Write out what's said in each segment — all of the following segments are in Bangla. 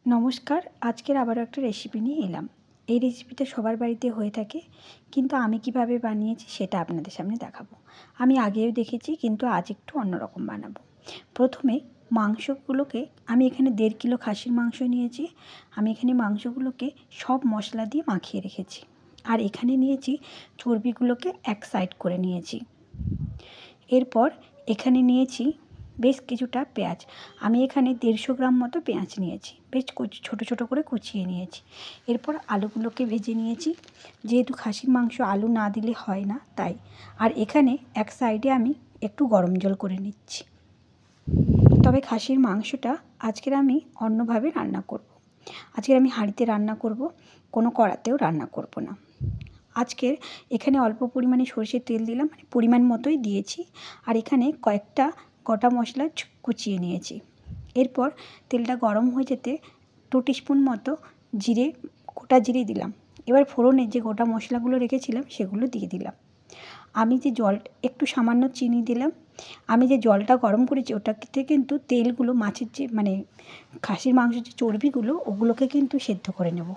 নমস্কার, আজকের আবারও একটা রেসিপি নিয়ে এলাম। এই রেসিপিটা সবার বাড়িতে হয়ে থাকে, কিন্তু আমি কিভাবে বানিয়েছি সেটা আপনাদের সামনে দেখাবো। আমি আগেও দেখেছি, কিন্তু আজ একটু অন্যরকম বানাবো। প্রথমে মাংসগুলোকে আমি এখানে 1.5 কিলো খাসির মাংস নিয়েছি। আমি এখানে মাংসগুলোকে সব মশলা দিয়ে মাখিয়ে রেখেছি। আর এখানে নিয়েছি চর্বিগুলোকে এক সাইড করে নিয়েছি। এরপর এখানে নিয়েছি বেশ কিছুটা পেঁয়াজ। আমি এখানে 150 গ্রাম মতো পেঁয়াজ নিয়েছি, বেশ ছোটো ছোটো করে কুচিয়ে নিয়েছি। এরপর আলুগুলোকে ভেজে নিয়েছি, যেহেতু খাসির মাংস আলু না দিলে হয় না তাই। আর এখানে এক সাইডে আমি একটু গরম জল করে নিচ্ছি। তবে খাসির মাংসটা আজকের আমি অন্যভাবে রান্না করব। আজকের আমি হাঁড়িতে রান্না করব, কোনো কড়াতেও রান্না করব না। আজকের এখানে অল্প পরিমাণে সরষের তেল দিলাম, মানে পরিমাণ মতোই দিয়েছি। আর এখানে কয়েকটা গোটা মশলা কুচিয়ে নিয়েছি। এরপর তেলটা গরম হয়ে যেতে 2 টিস্পুন মতো গোটা জিরে দিলাম। এবার ফোড়নে যে গোটা মশলাগুলো রেখেছিলাম সেগুলো দিয়ে দিলাম। আমি যে একটু সামান্য চিনি দিলাম। আমি যে জলটা গরম করেছি ওটাতে কিন্তু তেলগুলো মাছের যে খাসির মাংসের যে চর্বিগুলো ওগুলোকে কিন্তু সেদ্ধ করে নেব।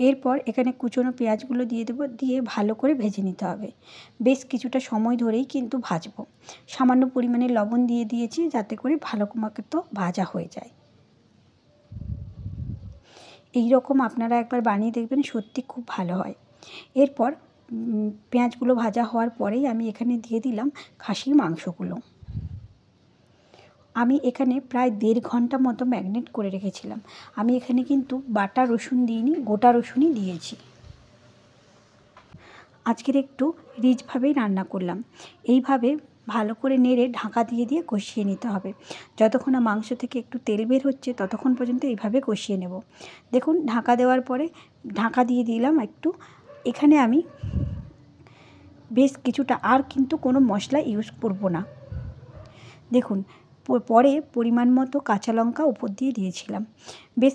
এরপর এখানে কুচনো পেঁয়াজগুলো দিয়ে দেবো, দিয়ে ভালো করে ভেজে নিতে হবে। বেশ কিছুটা সময় ধরেই কিন্তু ভাজবো। সামান্য পরিমাণে লবণ দিয়ে দিয়েছি যাতে করে ভালো মতো ভাজা হয়ে যায়। এই রকম আপনারা একবার বানিয়ে দেখবেন, সত্যি খুব ভালো হয়। এরপর পেঁয়াজগুলো ভাজা হওয়ার পরেই আমি এখানে দিয়ে দিলাম খাসির মাংসগুলো। আমি এখানে প্রায় 1.5 ঘন্টা মতো ম্যারিনেট করে রেখেছিলাম। আমি এখানে কিন্তু বাটা রসুন দিইনি, গোটা রসুনই দিয়েছি। আজকের একটু রিচভাবেই রান্না করলাম। এইভাবে ভালো করে নেড়ে ঢাকা দিয়ে দিয়ে কষিয়ে নিতে হবে। যতক্ষণ না মাংস থেকে একটু তেল বের হচ্ছে ততক্ষণ পর্যন্ত এইভাবে কষিয়ে নেব। দেখুন, ঢাকা দেওয়ার পরে ঢাকা দিয়ে দিলাম একটু। এখানে আমি বেশ কিছুটা, আর কিন্তু কোনো মশলা ইউজ করব না। দেখুন, পরে পরিমাণ মতো কাঁচা লঙ্কা উপর দিয়ে দিয়েছিলাম। বেশ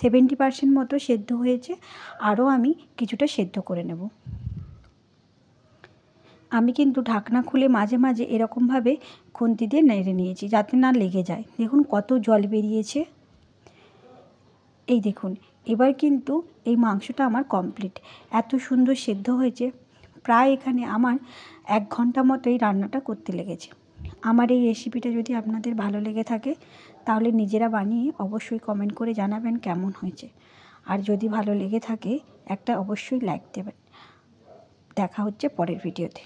70% মতো সেদ্ধ হয়েছে, আরও আমি কিছুটা সেদ্ধ করে নেব। আমি কিন্তু ঢাকনা খুলে মাঝে মাঝে এরকমভাবে খুন্তি দিয়ে নেড়ে নিয়েছি যাতে না লেগে যায়। দেখুন কত জল বেরিয়েছে। এই দেখুন, এবার কিন্তু এই মাংসটা আমার কমপ্লিট। এত সুন্দর সেদ্ধ হয়েছে। প্রায় এখানে আমার 1 ঘন্টা মতো এই রান্নাটা করতে লেগেছে। আমার এই রেসিপিটা যদি আপনাদের ভালো লেগে থাকে তাহলে নিজেরা বানিয়ে অবশ্যই কমেন্ট করে জানাবেন কেমন হয়েছে। আর যদি ভালো লেগে থাকে একটা অবশ্যই লাইক দেবেন। দেখা হচ্ছে পরের ভিডিওতে।